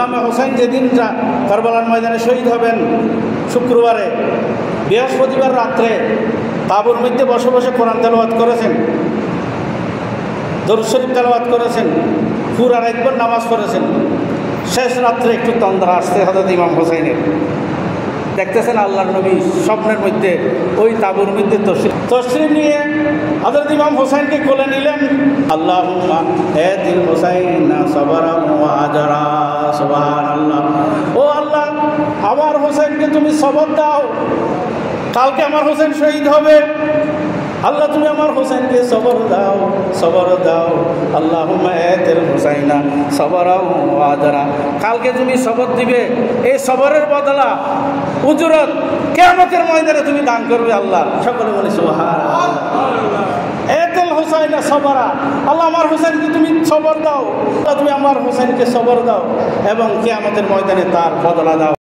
ইমামে হোসেন যেদিন কারবালার ময়দানে শহীদ হবেন শুক্রবারে, বৃহস্পতিবার রাত্রে তাঁবুর মধ্যে বসে বসে কোরআন তেলাওয়াত করেছেন, দরুদ শরীফ তেলাওয়াত করেছেন, পুরা রাতভর নামাজ পড়েছেন। শেষ রাত্রে একটু তন্দ্রা আসছে হযরত ইমাম হোসেনের। দেখতেছেন আল্লাহর নবী স্বপ্নের মধ্যে ওই তাঁবুর মধ্যে তশরিফ নিয়ে হযরত ইমাম হোসেনকে কোলে নিলেন। আল্লাহুম্মা আতিল হুসাইনা সাবরান ওয়া আজরা, সুবহানাল্লাহ। ও আল্লাহ, আমার হোসেনকে তুমি সবর দাও, কালকে আমার হোসেন শহীদ হবে। আল্লাহ তুমি আমার হোসেনকে সবর দাও, সবর দাও। আল্লাহুম্মা আতিল হুসাইনা সাবরান ওয়া আজরা, কালকে তুমি সবর দিবে, এই সবরের বদলা উজরত কিয়ামতের ময়দানে তুমি দান করবে। আল্লাহ সকলে বলি সুবহানাল্লাহ। আতিল হুসাইনা সাবরা, আল্লাহ আমার হোসেনকে তুমি সবর দাও, আল্লাহ তুমি আমার হোসেনকে সবর দাও এবং কিয়ামতের ময়দানে তার বদলা দাও।